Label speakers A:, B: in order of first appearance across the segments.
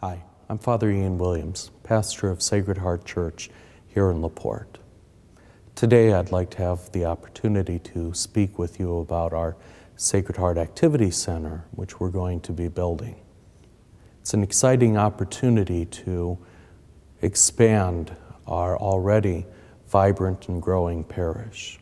A: Hi, I'm Father Ian Williams, pastor of Sacred Heart Church here in LaPorte. Today I'd like to have the opportunity to speak with you about our Sacred Heart Activity Center, which we're going to be building. It's an exciting opportunity to expand our already vibrant and growing parish.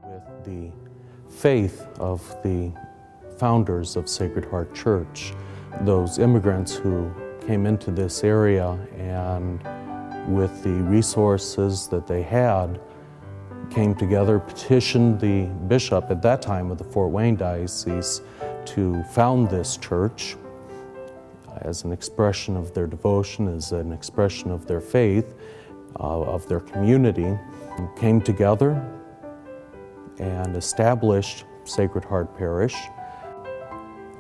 A: With the faith of the founders of Sacred Heart Church, those immigrants who came into this area and with the resources that they had, came together, petitioned the bishop at that time of the Fort Wayne Diocese to found this church as an expression of their devotion, as an expression of their faith, of their community, came together and established Sacred Heart Parish.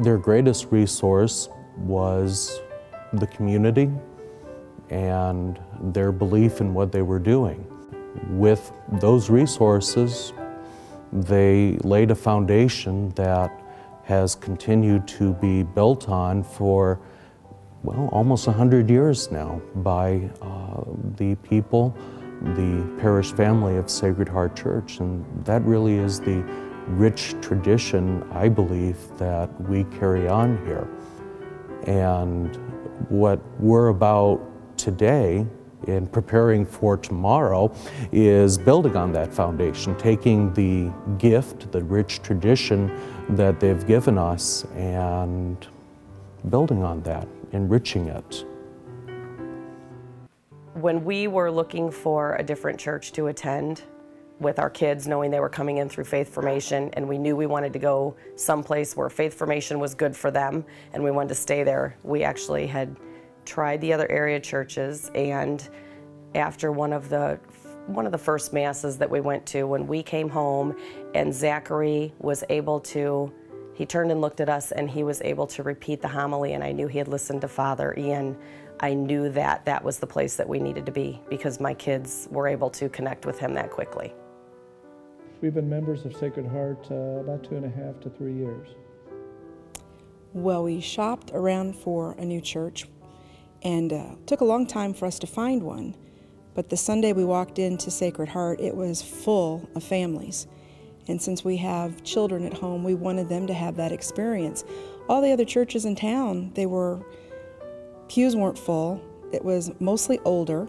A: Their greatest resource was the community and their belief in what they were doing. With those resources, they laid a foundation that has continued to be built on for, well, almost 100 years now by the people, the parish family of Sacred Heart Church, and that really is the rich tradition, I believe, that we carry on here. And what we're about today in preparing for tomorrow is building on that foundation, taking the gift, the rich tradition that they've given us and building on that, enriching it.
B: When we were looking for a different church to attend with our kids, knowing they were coming in through faith formation, and we knew we wanted to go someplace where faith formation was good for them and we wanted to stay there, we actually had tried the other area churches, and after one of the first masses that we went to, when we came home and Zachary was able to, he turned and looked at us and he was able to repeat the homily, and I knew he had listened to Father Ian. I knew that that was the place that we needed to be because my kids were able to connect with him that quickly.
C: We've been members of Sacred Heart about 2.5 to 3 years.
D: Well, we shopped around for a new church and took a long time for us to find one. But the Sunday we walked into Sacred Heart, it was full of families. And since we have children at home, we wanted them to have that experience. All the other churches in town, pews weren't full. It was mostly older.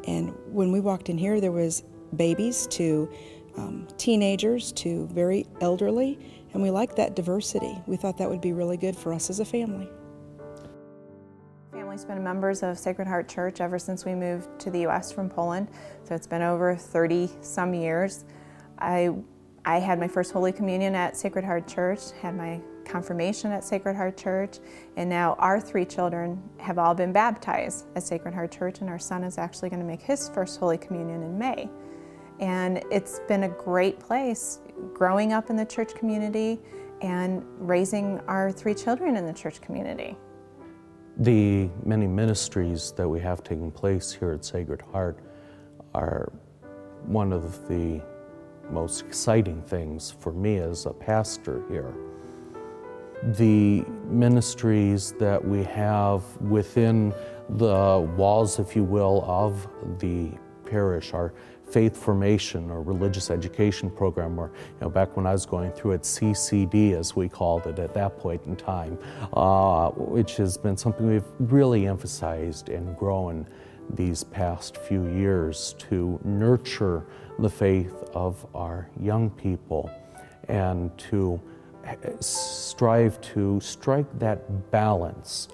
D: And when we walked in here, there was babies to teenagers to very elderly. And we liked that diversity. We thought that would be really good for us as a family.
E: Family's been members of Sacred Heart Church ever since we moved to the U.S. from Poland, so it's been over 30-some years. I had my first Holy Communion at Sacred Heart Church, had my confirmation at Sacred Heart Church, and now our 3 children have all been baptized at Sacred Heart Church, and our son is actually going to make his first Holy Communion in May. And it's been a great place growing up in the church community and raising our 3 children in the church community.
A: The many ministries that we have taking place here at Sacred Heart are one of the most exciting things for me as a pastor here. The ministries that we have within the walls, if you will, of the parish, our faith formation or religious education program, or back when I was going through it, CCD as we called it at that point in time, which has been something we've really emphasized and grown these past few years to nurture the faith of our young people and to strive to strike that balance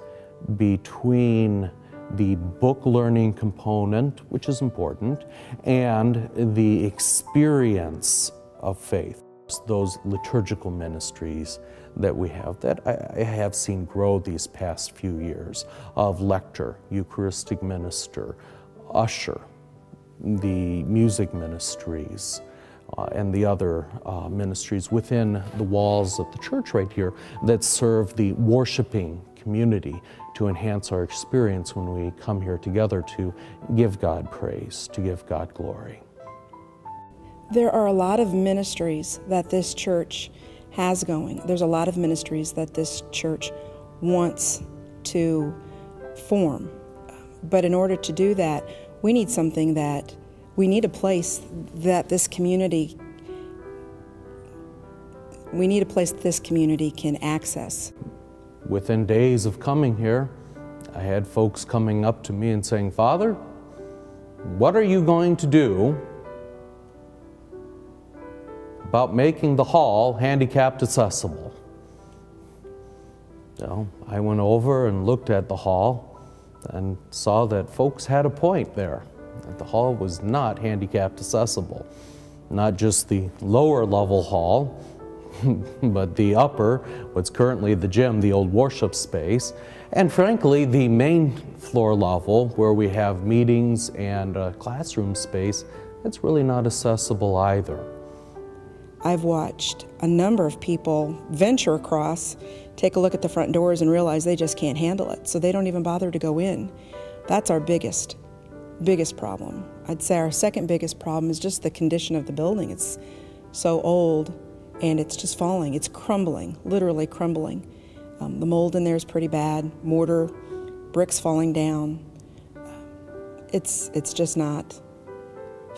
A: between the book learning component, which is important, and the experience of faith. Those liturgical ministries that we have, that I have seen grow these past few years, of lector, Eucharistic minister, usher, the music ministries, and the other ministries within the walls of the church right here that serve the worshiping community to enhance our experience when we come here together to give God praise, to give God glory.
D: There are a lot of ministries that this church has going. There's a lot of ministries that this church wants to form. But in order to do that, we need something that, we need a place that this community, can access.
A: Within days of coming here, I had folks coming up to me and saying, "Father, what are you going to do about making the hall handicapped accessible?" So I went over and looked at the hall and saw that folks had a point there, that the hall was not handicapped accessible. Not just the lower level hall, but the upper, what's currently the gym, the old worship space, and frankly, the main floor level where we have meetings and classroom space, it's really not accessible either.
D: I've watched a number of people venture across, take a look at the front doors and realize they just can't handle it, so they don't even bother to go in. That's our biggest problem. I'd say our second biggest problem is just the condition of the building. It's so old and it's just falling. It's crumbling, literally crumbling. The mold in there is pretty bad, mortar, bricks falling down. It's just not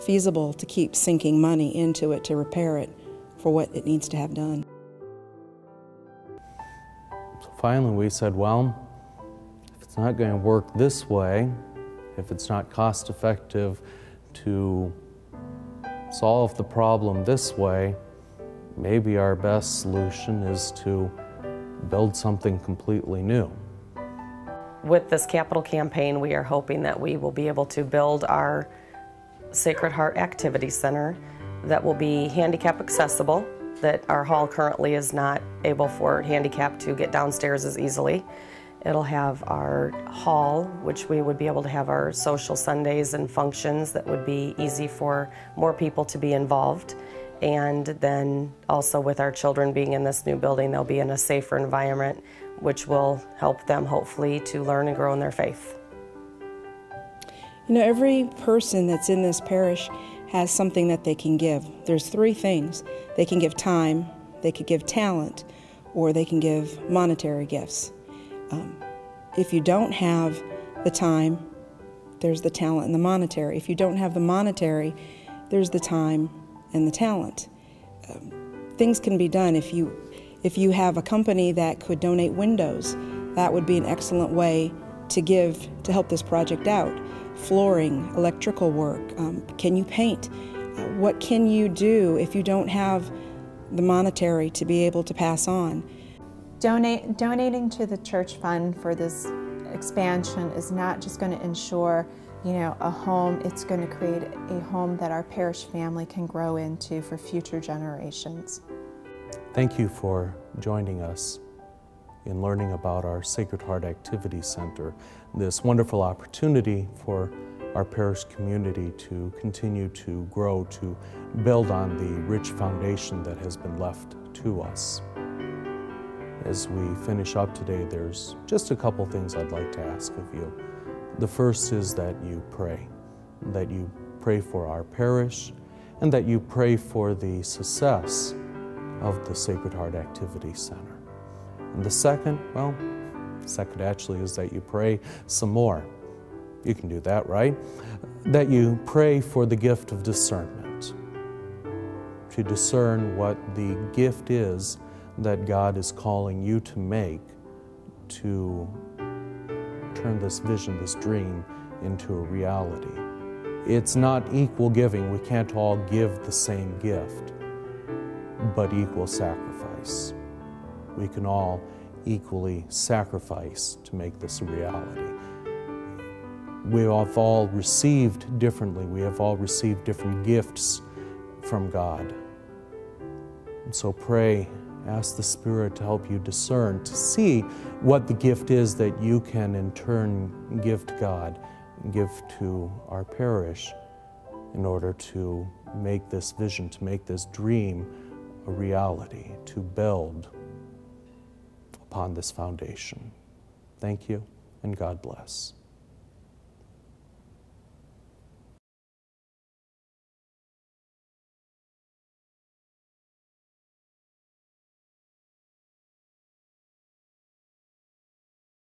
D: feasible to keep sinking money into it to repair it for what it needs to have done.
A: So finally we said, well, if it's not going to work this way, if it's not cost effective to solve the problem this way, maybe our best solution is to build something completely new.
B: With this capital campaign, we are hoping that we will be able to build our Sacred Heart Activity Center that will be handicap accessible, that our hall currently is not able for handicap to get downstairs as easily. It'll have our hall, which we would be able to have our social Sundays and functions that would be easy for more people to be involved. And then also with our children being in this new building, they'll be in a safer environment, which will help them hopefully to learn and grow in their faith.
D: You know, every person that's in this parish has something that they can give. There's three things. They can give time, they could give talent, or they can give monetary gifts. If you don't have the time, there's the talent and the monetary. If you don't have the monetary, there's the time and the talent. Things can be done. If you have a company that could donate windows, that would be an excellent way to help this project out. Flooring, electrical work, can you paint? What can you do if you don't have the monetary to be able to pass on?
E: Donating to the church fund for this expansion is not just going to ensure, a home. It's going to create a home that our parish family can grow into for future generations.
A: Thank you for joining us in learning about our Sacred Heart Activity Center, this wonderful opportunity for our parish community to continue to grow, to build on the rich foundation that has been left to us. As we finish up today, there's just a couple things I'd like to ask of you. The first is that you pray for our parish, and that you pray for the success of the Sacred Heart Activity Center. And the second actually is that you pray some more. You can do that, right? That you pray for the gift of discernment, to discern what the gift is that God is calling you to make to turn this vision, this dream, into a reality. It's not equal giving. We can't all give the same gift, but equal sacrifice. We can all equally sacrifice to make this a reality. We have all received differently. We have all received different gifts from God. And so pray, ask the Spirit to help you discern, to see what the gift is that you can in turn give to God, give to our parish in order to make this vision, to make this dream a reality, to build upon this foundation. Thank you, and God bless.